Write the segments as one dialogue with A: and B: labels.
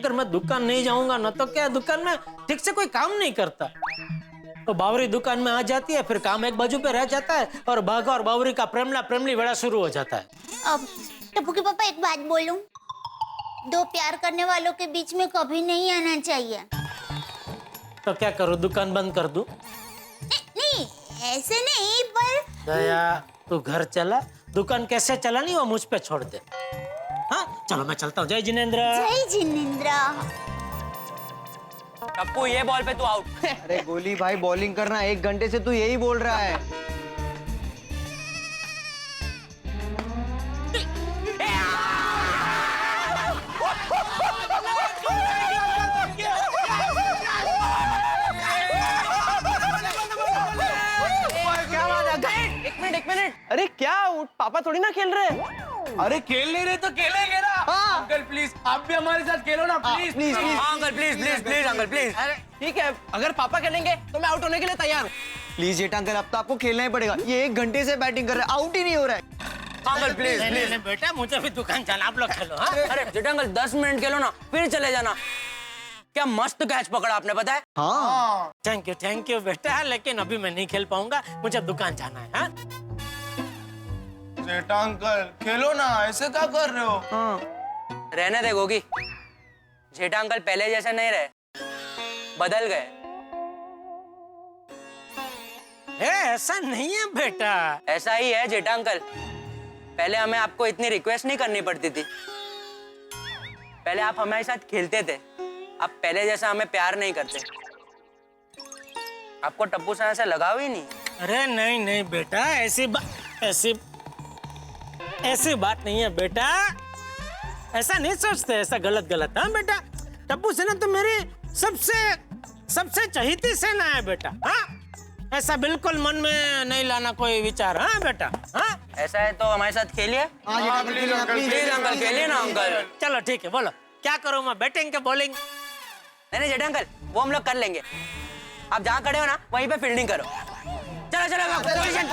A: लेकर मैं दुकान नहीं जाऊंगा ना तो क्या दुकान में ठीक से कोई काम नहीं करता। तो बावरी दुकान में आ जाती है, फिर काम एक बाजू पे रह जाता है और भागा और बावरी का प्रेमला प्रेमली वेड़ा शुरू हो जाता है।
B: अब टप्पू के पापा एक बात बोलूं, दो प्यार करने वालों के बीच में कभी नहीं आना चाहिए।
A: तो क्या करूं, दुकान बंद कर दूं?
B: नहीं ऐसे नहीं, पर
A: दया तू घर चला, दुकान कैसे चलानी वो मुझ पे छोड़ दे। हाँ चलो मैं चलता हूँ। जय जिनेंद्र।
B: जय जिनेंद्र।
C: टप्पू ये बॉल पे तू आउट।
D: अरे गोली भाई बॉलिंग करना, 1 घंटे से तू यही बोल रहा है।
C: एक मिनट।
D: अरे क्या आउट? पापा थोड़ी ना खेल रहे हैं।
C: अरे खेल नहीं रहे तो खेलेंगे ना।
D: हाँ।
C: अंकल प्लीज आप भी हमारे साथ खेलो ना please.
D: Please please.
C: Uncle please uncle please.
D: अरे ठीक है, अगर पापा खेलेंगे तो मैं आउट होने के लिए तैयार। प्लीज जेठा अंकल, अब तो आपको खेलना ही पड़ेगा। ये 1 घंटे से बैटिंग कर रहे हैं, आउट ही नहीं हो रहा है।
C: अंकल प्लीज
A: नहीं बेटा, मुझे भी दुकान जाना, आप लोग खेलो। हाँ
C: अरे जेठा अंकल 10 मिनट खेलो ना फिर चले जाना। क्या मस्त कैच पकड़ा आपने, पता है?
D: हाँ
A: थैंक यू बेटा, लेकिन अभी मैं नहीं खेल पाऊंगा, मुझे दुकान जाना है। हाँ?
E: जेठा अंकल खेलो ना, ऐसे क्या कर रहे हो?
C: रहने दे गोगी, जेठा अंकल पहले जैसे नहीं रहे, बदल गए।
A: ऐसा नहीं है बेटा।
C: ऐसा ही है जेठा अंकल, पहले हमें आपको इतनी रिक्वेस्ट नहीं करनी पड़ती थी। पहले आप हमारे साथ खेलते थे, अब पहले जैसा हमें प्यार नहीं करते। आपको टप्पू सर से लगाव ही नहीं।
A: अरे नहीं बेटा, ऐसी बात नहीं है बेटा, ऐसा नहीं सोचते, ऐसा गलत। हाँ बेटा, टप्पू सेना तो मेरी सबसे चहेती सेना है बेटा। हाँ ऐसा बिल्कुल मन में नहीं लाना कोई विचार। हाँ बेटा। हाँ
C: ऐसा है तो हमारे साथ खेलिए। प्लीज अंकल खेलिए ना अंकल।
A: चलो ठीक है, बोलो क्या करूँ मैं, बैटिंग के बॉलिंग?
C: नहीं जेठा अंकल वो हम लोग कर लेंगे। आप जहाँ खड़े हो ना वहीं पे फील्डिंग करो। चलो पोजीशन।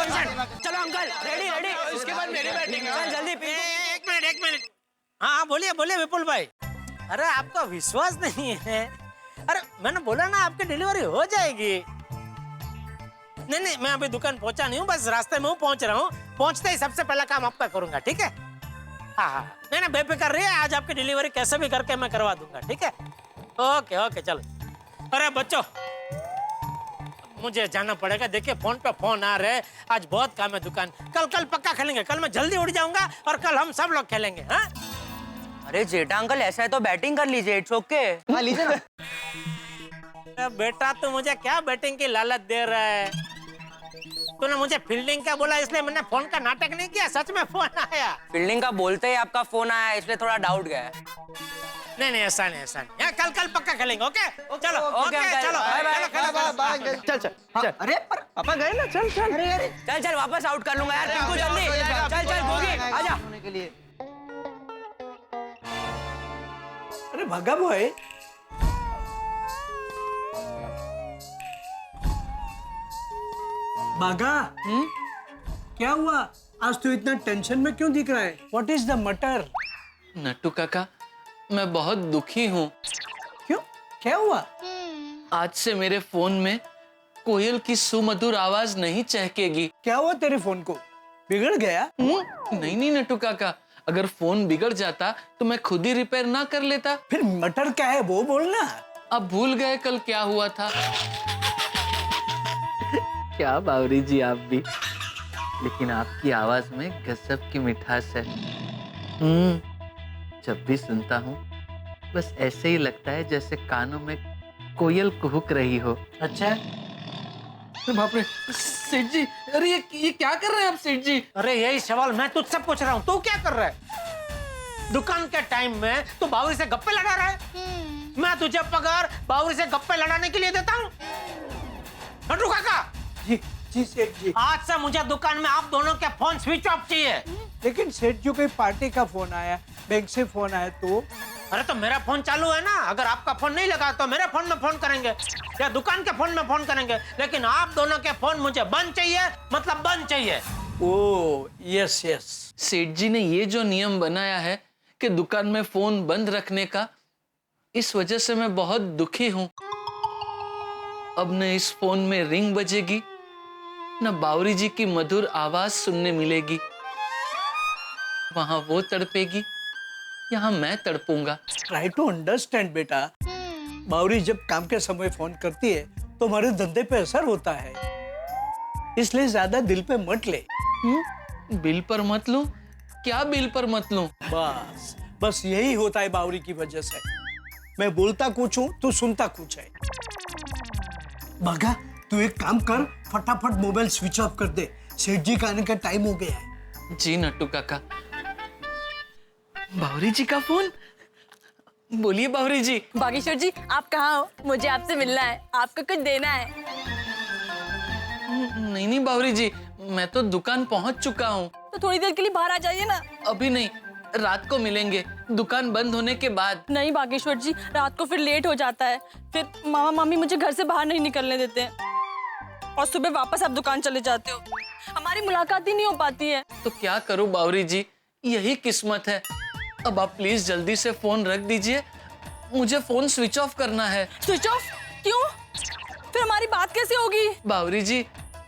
C: चलो अंकल रेडी।
E: उसके बाद मेरी बैटिंग है।
C: जल्दी
A: एक मिनट। हाँ बोलिए विपुल भाई। अरे आपका विश्वास नहीं है? अरे मैंने बोला ना आपकी डिलीवरी हो जाएगी। नहीं मैं अभी दुकान पहुंचा नहीं हूँ, बस रास्ते में हूँ, पहुंच रहा हूँ। पहुंचते ही सबसे पहला काम आपका करूंगा, ठीक है? हाँ नहीं बेफिक्र रहिए, आज आपकी डिलीवरी कैसे भी करके मैं करवा दूंगा, ठीक है? ओके चलो। अरे बच्चों मुझे जाना पड़ेगा, देखिए फोन पे फोन आ रहे, आज बहुत काम है दुकान। कल पक्का खेलेंगे, कल मैं जल्दी उठ जाऊंगा और कल हम सब लोग खेलेंगे। हाँ
C: अरे जेठा अंकल ऐसा है तो बैटिंग कर लीजिए, इट्स ओके।
D: हाँ लीजिए ना।
A: बेटा तू मुझे क्या बैटिंग की लालच दे रहा है? तूने मुझे फील्डिंग का बोला इसलिए मैंने फोन का नाटक नहीं किया, सच में फोन आया।
C: फील्डिंग का बोलते ही आपका फोन आया इसलिए थोड़ा डाउट गया।
A: नहीं ऐसा नहीं। कल पक्का खेलेंगे। ओके चलो।
C: ओके
A: चलो
D: बाय। चल। अरे पर पापा गए ना, चल। अरे
C: चल वापस आउट कर लूंगा यार, टिंकू जल्दी चल गोगी आजा।
D: होने के लिए।
F: अरे भगा भाई, बागा। क्या हुआ आज तो इतना टेंशन में क्यों दिख रहा है? What is the matter?
G: Nattu काका मैं बहुत दुखी हूँ।
F: क्यों, क्या हुआ?
G: आज से मेरे फोन में कोयल की सुमधुर आवाज नहीं चहकेगी।
F: क्या हुआ तेरे फोन को, बिगड़ गया?
G: नहीं नट्टू काका, अगर फोन बिगड़ जाता तो मैं खुद ही रिपेयर ना कर लेता।
F: फिर मैटर क्या है वो बोलना।
G: अब भूल गए कल क्या हुआ था। क्या बावरी जी आप भी, लेकिन आपकी आवाज में गजब की मिठास है। जब भी सुनता हूँ बस ऐसे ही लगता है जैसे कानों में कोयल कुहुक रही हो।
F: अच्छा,
G: अरे बाप रे सेठ जी, अरे ये क्या कर रहे हैं आप सेठ जी?
A: अरे यही सवाल मैं तुझसे पूछ रहा हूँ, तू क्या कर रहा है? दुकान के टाइम में तू बावरी से गप्पे लड़ा रहा है। मैं तुझे पगार बावरी से गप्पे लड़ाने के लिए देता हूँ? नट्टू काका
F: जी सेठ जी।
A: आज से मुझे दुकान में आप दोनों के फोन स्विच ऑफ चाहिए।
F: लेकिन सेठ जी कोई पार्टी का फोन आया, बैंक से फोन आया तो?
A: अरे तो मेरा फोन चालू है ना, अगर आपका फोन नहीं लगा तो मेरे फोन में फोन करेंगे या दुकान के फोन में फोन करेंगे, लेकिन आप दोनों के फोन मुझे बंद चाहिए, मतलब बंद चाहिए।
F: ओ यस।
G: सेठ जी ने ये जो नियम बनाया है कि दुकान में फोन बंद रखने का, इस वजह से मैं बहुत दुखी हूं। अब न इस फोन में रिंग बजेगी, न बावरी जी की मधुर आवाज सुनने मिलेगी। वहां वो तड़पेगी, यहाँ मैं तड़पूंगा।
F: ट्राई टू अंडरस्टैंड बेटा। बावरी जब काम के समय फोन करती है तो हमारे धंधे पे असर होता है, इसलिए ज्यादा दिल पे मत ले।
G: बिल पर मत लूं? क्या बिल पर मत लूं?
F: बस यही होता है बावरी की वजह से। मैं बोलता कुछ हूँ, तू सुनता कुछ है। भागा, तू एक काम कर, फटाफट मोबाइल स्विच ऑफ कर दे। सेठ जी का आने का टाइम हो गया है।
G: जी नट्टू काका। बावरी जी का फोन। बोलिए बावरी जी।
H: बागेश्वर जी, आप कहाँ हो? मुझे आपसे मिलना है, आपको कुछ देना है।
G: नहीं बावरी जी, मैं तो दुकान पहुंच चुका हूँ।
H: तो थोड़ी देर के लिए बाहर आ जाइए ना।
G: अभी नहीं, रात को मिलेंगे, दुकान बंद होने के बाद।
H: नहीं बागेश्वर जी, रात को फिर लेट हो जाता है, फिर मामा मामी मुझे घर से बाहर नहीं निकलने देते हैं और सुबह वापस आप दुकान चले जाते हो। हमारी मुलाकात ही नहीं हो पाती है।
G: तो क्या करूं बावरी जी, यही किस्मत है। अब आप प्लीज जल्दी से फोन रख दीजिए, मुझे फोन स्विच ऑफ करना है।
H: Switch off? क्यों? फिर हमारी बात कैसे होगी?
G: बावरी जी,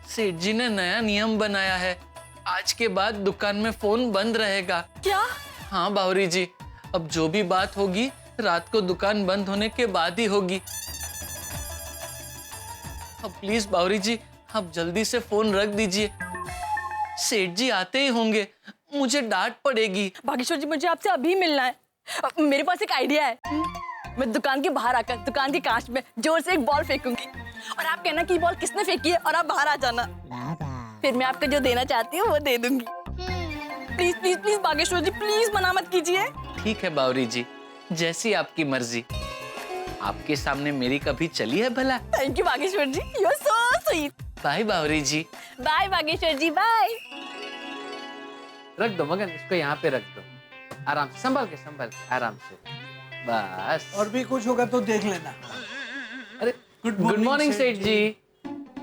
G: सेठ जी ने नया नियम बनाया है, आज के बाद दुकान में फोन बंद रहेगा।
H: क्या?
G: हाँ बावरी जी, अब जो भी बात होगी रात को दुकान बंद होने के बाद ही होगी। अब प्लीज बावरी जी, आप जल्दी से फोन रख दीजिए। सेठ जी आते ही होंगे, मुझे डांट पड़ेगी।
H: बागेश्वर जी, मुझे आपसे अभी मिलना है। मेरे पास एक आइडिया है। मैं दुकान के बाहर आकर दुकान के कांच में जोर से एक बॉल फेंकूंगी और आप कहना कि बॉल किसने फेंकी है और आप बाहर आ जाना। फिर मैं आपको जो देना चाहती हूँ वो दे दूंगी। Please please please Bageshwar ji, please मना मत कीजिए।
G: ठीक है बावरी जी, जैसी आपकी मर्जी। आपके सामने मेरी कभी चली है भला?
H: Thank you Bageshwar ji, you are so sweet.
G: Bye Bawri ji.
H: Bye Bageshwar ji, bye.
G: रख दो मगन, इसको यहाँ पे रख दो, आराम से संभाल के आराम से, बस।
F: और भी कुछ होगा तो देख लेना।
G: अरे गुड मॉर्निंग सेठ जी।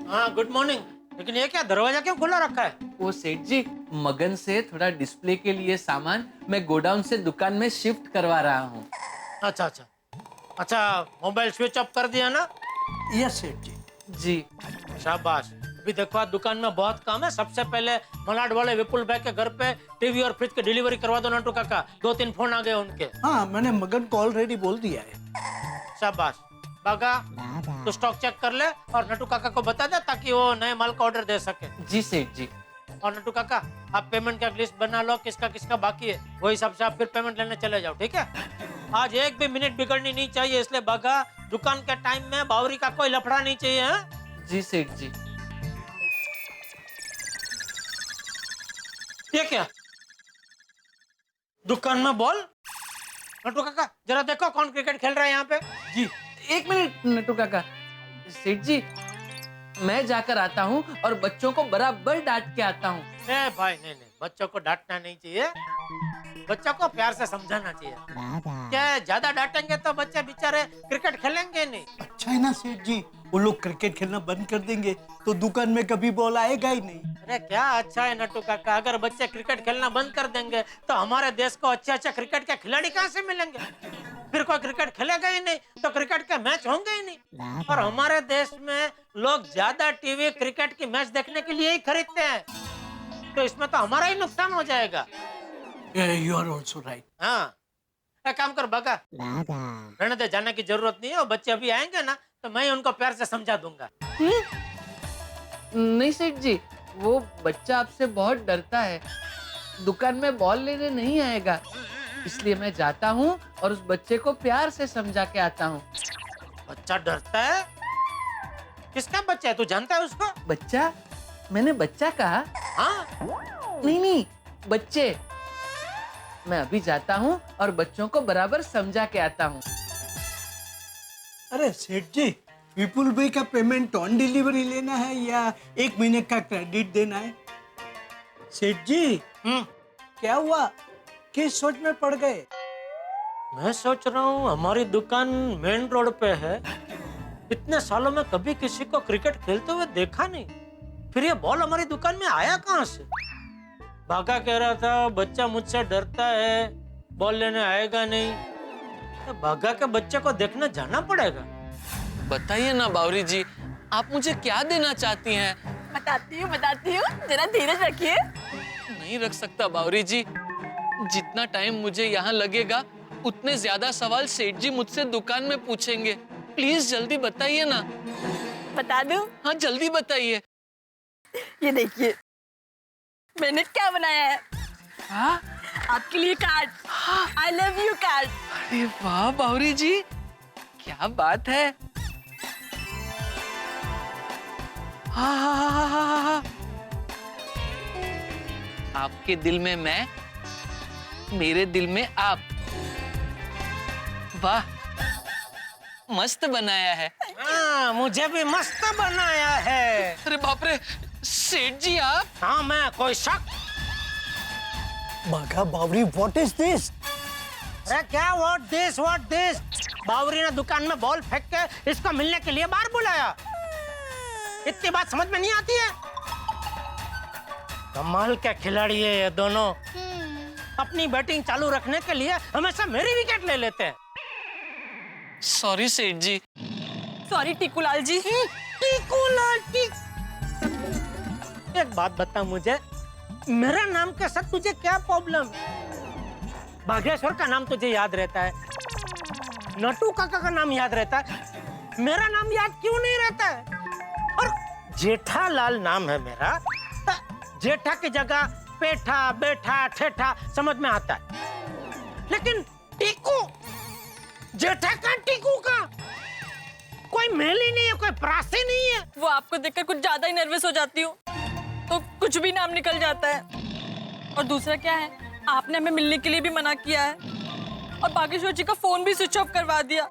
A: हाँ गुड मॉर्निंग। लेकिन ये क्या, दरवाजा क्यों खुला रखा है?
G: वो सेठ जी, मगन से थोड़ा डिस्प्ले के लिए सामान मैं गोडाउन से दुकान में शिफ्ट करवा रहा हूँ।
A: अच्छा अच्छा अच्छा, मोबाइल स्विच ऑफ कर दिया ना?
F: यस सेठ जी।
G: जी
A: शाबाश। अभी देखो आज दुकान में बहुत काम है। सबसे पहले मलाड वाले विपुल भाई के घर पे टीवी और फ्रिज की डिलीवरी करवा दो नटू काका। 2-3 फोन आ गए उनके।
F: हाँ, मैंने मगन को ऑलरेडी बोल दिया है।
A: शाबाश। बागा, तो स्टॉक चेक कर ले और नटू काका को बता दे ताकि वो नए माल का ऑर्डर दे सके।
G: जी सेठ जी।
A: और नटू काका, आप पेमेंट का लिस्ट बना लो, किसका किसका बाकी है, वही हिसाब से आप फिर पेमेंट लेने चले जाओ, ठीक है? आज एक भी मिनट बिगड़नी नहीं चाहिए, इसलिए बागा दुकान के टाइम में बावरी का कोई लफड़ा नहीं चाहिए। है
G: जी सेठ जी।
A: ये क्या, दुकान में बॉल? नटू काका जरा देखो कौन क्रिकेट खेल रहा है यहाँ पे।
G: जी एक मिनट नट्टू काका। सेठ जी, मैं जाकर आता हूँ और बच्चों को बराबर डांट के आता हूँ।
A: ए भाई नहीं नहीं, बच्चों को डांटना नहीं चाहिए, बच्चों को प्यार से समझाना चाहिए। क्या ज्यादा डांटेंगे तो बच्चे बेचारे क्रिकेट खेलेंगे नहीं।
F: अच्छा है ना सेठ जी, वो लोग क्रिकेट खेलना बंद कर देंगे तो दुकान में कभी बॉल आएगा ही नहीं।
A: अरे क्या अच्छा है नट्टू काका, अगर बच्चे क्रिकेट खेलना बंद कर देंगे तो हमारे देश को अच्छे अच्छे क्रिकेट के खिलाड़ी कहाँ से मिलेंगे? फिर कोई क्रिकेट खेलेगा ही नहीं तो क्रिकेट के मैच होंगे ही नहीं। और हमारे देश में लोग ज्यादा टीवी क्रिकेट की मैच देखने के लिए ही खरीदते हैं, तो इसमें तो हमारा ही नुकसान हो जाएगा।
F: You are also right.
A: हाँ, एक काम कर बागा, रहने दे, जाने की जरूरत नहीं है। वो बच्चे अभी आएंगे ना तो मैं उनको प्यार से समझा दूंगा।
G: नहीं सेठ जी, वो बच्चा आपसे बहुत डरता है, दुकान में बॉल लेने नहीं आएगा, इसलिए मैं जाता हूँ और उस बच्चे को प्यार से समझा के आता हूँ।
A: बच्चा डरता है? किसका बच्चा है, तू जानता है उसको?
G: बच्चा? मैंने बच्चा कहा?
A: हाँ
G: नहीं, बच्चे। मैं अभी जाता हूँ और बच्चों को बराबर समझा के आता हूँ।
F: अरे सेठ जी, विपुल भाई का पेमेंट ऑन डिलीवरी लेना है या 1 महीने का क्रेडिट देना है? सेठ जी, क्या हुआ, किस सोच में पड़ गए?
A: मैं सोच रहा हूँ हमारी दुकान मेन रोड पे है, इतने सालों में कभी किसी को क्रिकेट खेलते हुए देखा नहीं, फिर ये बॉल हमारी दुकान में आया कहाँ से? भागा कह रहा था बच्चा मुझसे डरता है, बॉल लेने आएगा नहीं। तो भागा के बच्चे को देखने जाना पड़ेगा।
G: बताइए ना बावरी जी, आप मुझे क्या देना चाहती हैं?
H: बताती हूँ जरा धीरज रखिए।
G: नहीं रख सकता बावरी जी। जितना टाइम मुझे यहाँ लगेगा उतने ज्यादा सवाल सेठ जी मुझसे दुकान में पूछेंगे। प्लीज जल्दी बताइए ना।
H: बता दूं?
G: हाँ जल्दी बताइए।
H: ये देखिए मैंने क्या बनाया है।
G: हाँ?
H: आपके लिए card, I love you card.
G: अरे वाह बावरी जी, क्या बात है। हाँ हाँ हाँ हाँ हाँ हाँ। आपके दिल में मैं, मेरे दिल में आप। वाह, मस्त बनाया है।
A: हाँ, मुझे भी मस्त बनाया है।
G: अरे बाप रे, सेठ जी आप?
A: हाँ, मैं कोई शक?
F: बाघा बावरी, व्हाट इज दिस?
A: अरे क्या व्हाट दिस? बावरी ने दुकान में बॉल फेंक के इसको मिलने के लिए बाहर बुलाया। इतनी बात समझ में नहीं आती है? कमाल के खिलाड़ी है ये दोनों। अपनी बैटिंग चालू रखने के लिए हमेशा मेरी विकेट ले लेते हैं।
G: सॉरी सेठ जी।
H: सॉरी टीकूलाल जी।
A: एक बात बता मुझे, मेरा नाम के साथ तुझे क्या प्रॉब्लम? बागेश्वर का नाम तुझे याद रहता है, नटू काका का नाम याद रहता है, मेरा नाम याद क्यों नहीं रहता है? और जेठालाल नाम है मेरा, जेठा की जगह पेठा, बेठा, ठेठा समझ में आता है। लेकिन टीकू, जेठा का टीकू का कोई मेल ही नहीं है, कोई प्रास ही नहीं है।
H: वो आपको देखकर कुछ ज्यादा ही नर्वस हो जाती हूँ तो कुछ भी नाम निकल जाता है। और दूसरा क्या है, आपने हमें मिलने के लिए भी मना किया है और बागेश्वर जी का फोन भी स्विच ऑफ करवा दिया।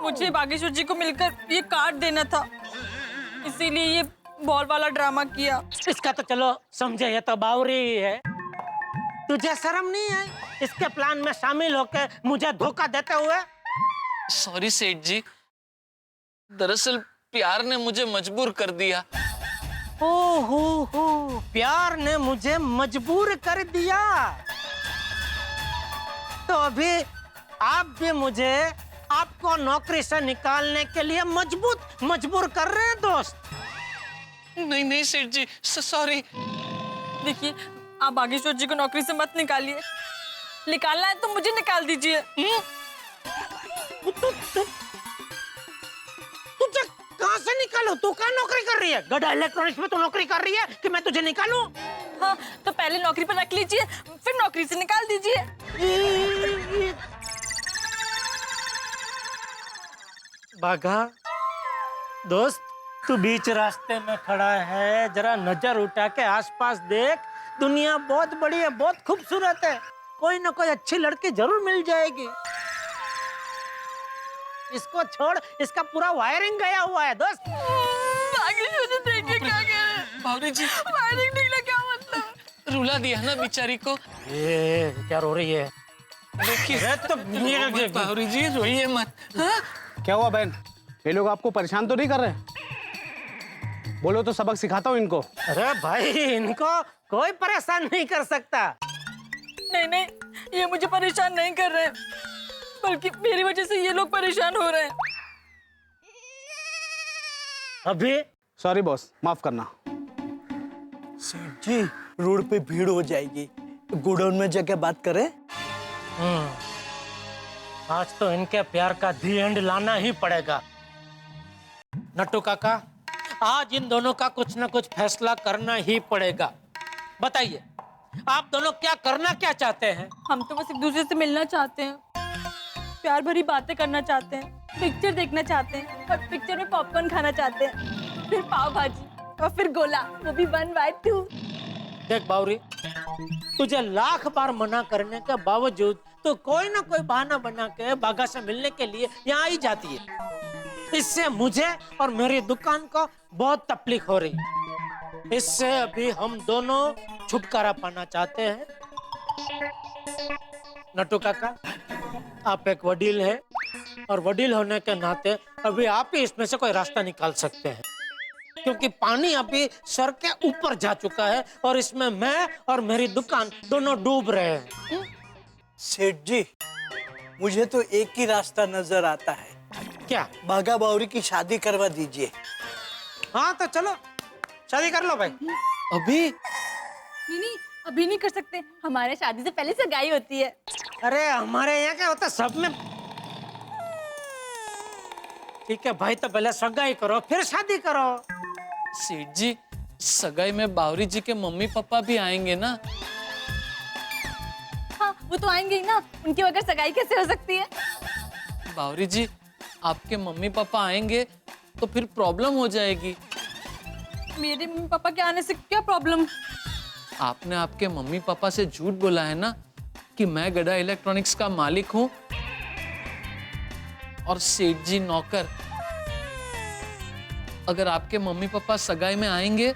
H: मुझे बागेश्वर जी को मिलकर ये कार्ड देना था, इसीलिए ये बॉल वाला ड्रामा किया।
A: इसका तो चलो समझे, ये तो बावरी ही है। तुझे शर्म नहीं है इसके प्लान में शामिल होकर मुझे धोखा देते हुए?
G: सॉरी सेठ जी, दरअसल प्यार ने मुझे मजबूर कर दिया।
A: हो, प्यार ने मुझे मजबूर कर दिया। तो अभी आप भी मुझे आपको नौकरी से निकालने के लिए मजबूर कर रहे हैं दोस्त।
G: नहीं सेठ जी, सॉरी।
H: देखिए, आप बागेश्वर जी को नौकरी से मत निकालिए। निकालना है तो मुझे निकाल दीजिए।
A: तुझे कहाँ से निकालूं? तू कहाँ नौकरी कर रही है? गड्ढा इलेक्ट्रॉनिक्स में तू नौकरी कर रही है कि मैं तुझे निकालूं?
H: हाँ, तो पहले नौकरी पर रख लीजिए, फिर नौकरी से निकाल दीजिए।
A: बाघा दोस्त, तू बीच रास्ते में खड़ा है, जरा नजर उठा के आसपास देख। दुनिया बहुत बड़ी है, बहुत खूबसूरत है, कोई ना कोई अच्छी लड़की जरूर मिल जाएगी। इसको छोड़, इसका पूरा वायरिंग गया हुआ है दोस्त।
H: बागेश्वर जी देखिए क्या कह रहे हैं।
G: बावरी जी,
H: वायरिंग निकला क्या मतलब?
G: रुला दिया ना बेचारी को।
A: ये क्या रो रही है?
G: देखिए
A: तो
G: बावरी जी रोइए मत। हाँ?
I: क्या हुआ बहन, ये लोग आपको परेशान तो नहीं कर रहे? बोलो तो सबक सिखाता हूँ इनको।
A: अरे भाई, इनको कोई परेशान नहीं कर सकता।
H: नहीं, ये मुझे परेशान नहीं कर रहे हैं, बल्कि मेरी वजह से ये लोग परेशान हो रहे हैं।
A: अभी
I: सॉरी बॉस, माफ करना।
F: सेठ जी, रोड पे भीड़ हो जाएगी, गोडाउन में जाके बात करें।
A: आज तो इनके प्यार का दी एंड लाना ही पड़ेगा। नट्टू काका, आज इन दोनों का कुछ ना कुछ फैसला करना ही पड़ेगा। बताइए, आप दोनों क्या करना क्या चाहते हैं?
H: हम तो बस एक दूसरे से मिलना चाहते हैं, प्यार भरी बातें करना चाहते हैं, पिक्चर देखना चाहते हैं और पिक्चर में पॉपकॉर्न खाना चाहते हैं, फिर पाव भाजी और फिर गोला, वो भी 1/2।
A: देख बावरी, तुझे लाख बार मना करने के बावजूद तो कोई ना कोई बहाना बना के बाघा से मिलने के लिए यहाँ आई जाती है। इससे मुझे और मेरी दुकान को बहुत तकलीफ हो रही है। इससे अभी हम दोनों छुटकारा पाना चाहते हैं। नट्टू काका, आप एक वडील है और वडील होने के नाते अभी आप ही इसमें से कोई रास्ता निकाल सकते हैं, क्योंकि पानी अभी सर के ऊपर जा चुका है और इसमें मैं और मेरी दुकान दोनों डूब रहे हैं।
F: सेठ जी, मुझे तो एक ही रास्ता नजर आता है।
A: क्या?
F: बागा बावरी की शादी करवा दीजिए।
A: हाँ तो चलो शादी कर लो भाई।
G: अभी?
H: नहीं, अभी नहीं कर सकते, हमारे शादी से पहले सगाई होती है।
A: अरे हमारे यहाँ क्या होता है सब में। ठीक है भाई, तो पहले सगाई करो फिर शादी करो।
G: सेठ जी, सगाई में बावरी जी के मम्मी पापा भी आएंगे ना?
H: हाँ, वो तो आएंगे ही ना, उनके बगैर सगाई कैसे हो सकती है?
G: बावरी जी, आपके मम्मी पापा आएंगे तो फिर प्रॉब्लम हो जाएगी।
H: मेरे मम्मी पापा के आने से क्या प्रॉब्लम?
G: आपने आपके मम्मी पापा से झूठ बोला है ना कि मैं गड़ा इलेक्ट्रॉनिक्स का मालिक हूँ और सेठ जी नौकर। अगर आपके मम्मी पापा सगाई में आएंगे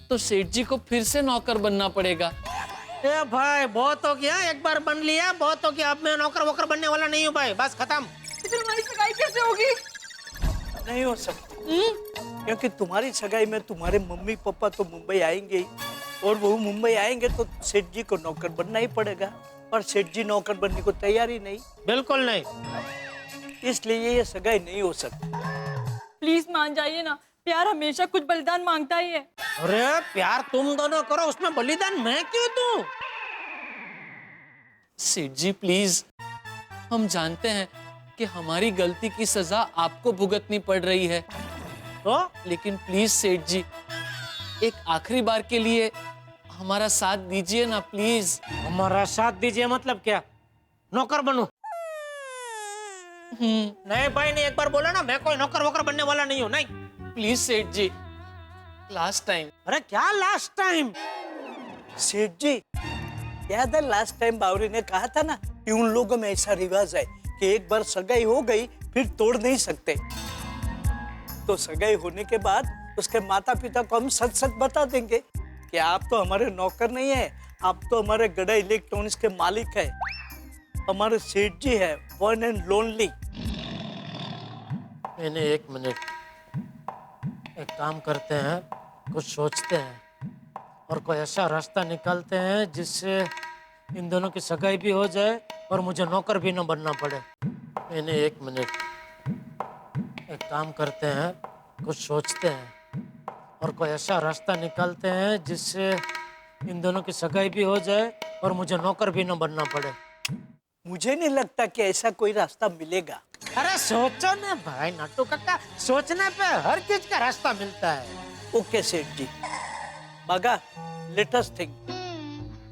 G: तो सेठ जी को फिर से नौकर बनना पड़ेगा।
A: ए भाई बहुत हो गया, एक बार बन लिया बहुत हो गया। अब मैं नौकर वोकर बनने वाला नहीं हूँ भाई, बस खत्म।
H: तो फिर हमारी सगाई कैसे होगी?
F: नहीं हो सकती, क्योंकि तुम्हारी सगाई में तुम्हारे मम्मी पापा तो मुंबई आएंगे ही, और वो मुंबई आएंगे तो सेठ जी को नौकर बनना ही पड़ेगा, और सेठ जी नौकर बनने को तैयार ही नहीं।
A: बिल्कुल नहीं,
F: इसलिए ये सगाई नहीं हो सकती।
H: प्लीज मान जाइए ना, प्यार हमेशा कुछ बलिदान मांगता ही है।
A: अरे प्यार तुम दोनों करो, उसमें बलिदान मैं क्यों दूं?
G: सेठ जी प्लीज, हम जानते हैं कि हमारी गलती की सजा आपको भुगतनी पड़ रही है,
A: तो
G: लेकिन प्लीज सेठ जी, एक आखिरी बार के लिए हमारा साथ दीजिए ना प्लीज।
A: हमारा साथ दीजिए मतलब क्या? नौकर बनूं? नहीं भाई नहीं, एक बार बोला ना, मैं कोई नौकर वोकर बनने वाला नहीं हूँ। नहीं
G: प्लीज सेठ जी, लास्ट टाइम।
A: अरे क्या लास्ट टाइम?
F: सेठ जी, याद है लास्ट टाइम बावरी ने कहा था ना कि उन लोगों में ऐसा रिवाज है कि एक बार सगाई हो गई फिर तोड़ नहीं सकते। तो सगाई होने के बाद उसके माता पिता को हम सच सच बता देंगे कि आप तो हमारे नौकर नहीं है, आप तो हमारे गड़ा इलेक्ट्रॉनिक्स के मालिक है, हमारे सेठ जी है, वन एंड लोनली।
A: मैंने एक मिनट, एक काम करते हैं, कुछ सोचते हैं और कोई ऐसा रास्ता निकालते हैं जिससे इन दोनों की सगाई भी हो जाए और मुझे नौकर भी न बनना पड़े। मैंने एक मिनट, एक काम करते हैं, कुछ सोचते हैं और कोई ऐसा रास्ता निकालते हैं जिससे इन दोनों की सगाई भी हो जाए और मुझे नौकर भी न बनना पड़े।
F: मुझे नहीं लगता कि ऐसा कोई रास्ता मिलेगा।
A: अरे सोचो ना भाई नट्टू काका, सोचने पे हर चीज का रास्ता मिलता है।
F: ओके सेठ जी, बागा लेट अस थिंक।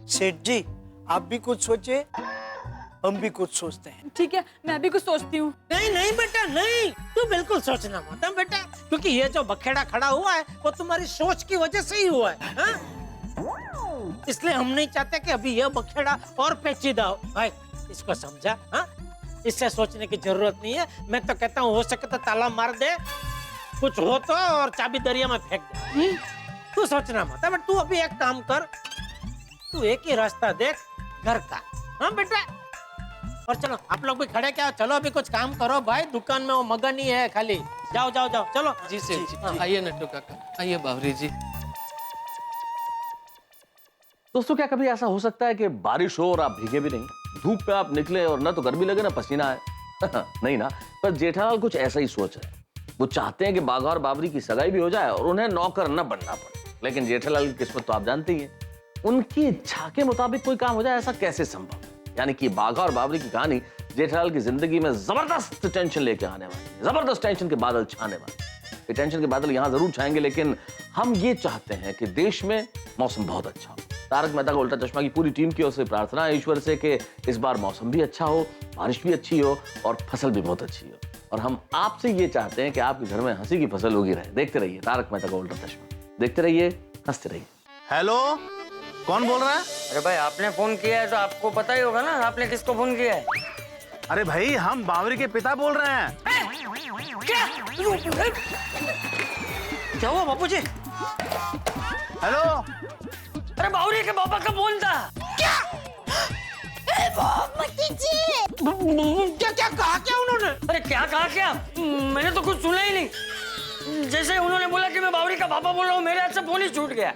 F: सेठ जी, आप भी कुछ सोचे, हम भी कुछ सोचते हैं।
H: ठीक है, मैं भी कुछ सोचती हूँ।
A: नहीं नहीं बेटा नहीं, तू बिल्कुल सोचना मत बेटा, क्योंकि ये जो बखेड़ा खड़ा हुआ है वो तुम्हारी सोच की वजह से ही हुआ है, हाँ? इसलिए हम नहीं चाहते कि अभी ये बखेड़ा और पेचीदा हो। भाई इसको समझा? हाँ, इससे सोचने की जरूरत नहीं है। मैं तो कहता हूँ हो सके तो ताला मार दे, कुछ हो तो, और चाबी दरिया में फेंक दे। तू सोचना मत, बट तू अभी एक काम कर, तू एक ही रास्ता देख, घर का। हाँ बेटा, और चलो आप लोग भी खड़े क्या, चलो अभी कुछ काम करो भाई, दुकान में वो मगन ही है खाली। जाओ जाओ जाओ, चलो।
G: जी सेठ जी, आइए नट्टू काका, आइए बावरी जी।
J: दोस्तों, क्या कभी ऐसा हो सकता है कि बारिश हो और आप भीगे भी नहीं, धूप पे आप निकले और ना तो गर्मी लगे ना पसीना आए? नहीं ना, पर जेठालाल कुछ ऐसा ही सोच रहे हैं। वो चाहते हैं कि बाघा और बाबरी की सगाई भी हो जाए और उन्हें नौकर न बनना पड़े, लेकिन जेठालाल की किस्मत तो आप जानती हैं। उनकी इच्छा के मुताबिक कोई काम हो जाए, ऐसा कैसे संभव है? यानी कि बाघा और बाबरी की कहानी जेठालाल की जिंदगी में जबरदस्त टेंशन लेके आने वाली है, जबरदस्त टेंशन के बादल छाने वाले। ये टेंशन के बादल यहाँ जरूर छाएंगे, लेकिन हम ये चाहते हैं कि देश में मौसम बहुत अच्छा हो। तारक मेहता का उल्टा चश्मा की पूरी टीम की ओर से प्रार्थना है ईश्वर से कि इस बार मौसम भी अच्छा हो, बारिश भी अच्छी हो और फसल भी बहुत अच्छी हो। और हम आपसे ये चाहते हैं कि आपके घर में हंसी की फसल उगी रहे। देखते रहिए तारक मेहता का उल्टा चश्मा, देखते रहिए, हंसते रहिए।
E: हेलो, कौन बोल रहा है?
C: अरे भाई आपने फोन किया है तो आपको पता ही होगा ना, आपने किसको फोन किया है?
E: अरे भाई, हम बावरी के पिता बोल रहे हैं।
A: क्या हुआ बापूजी?
E: हेलो,
C: अरे बावरी के पापा का फोन था।
A: क्या क्या कहा क्या उन्होंने?
C: अरे क्या कहा क्या, मैंने तो कुछ सुना ही नहीं। जैसे उन्होंने बोला कि मैं बावरी का पापा बोल रहा हूँ, मेरे हाथ से फोन ही छूट गया।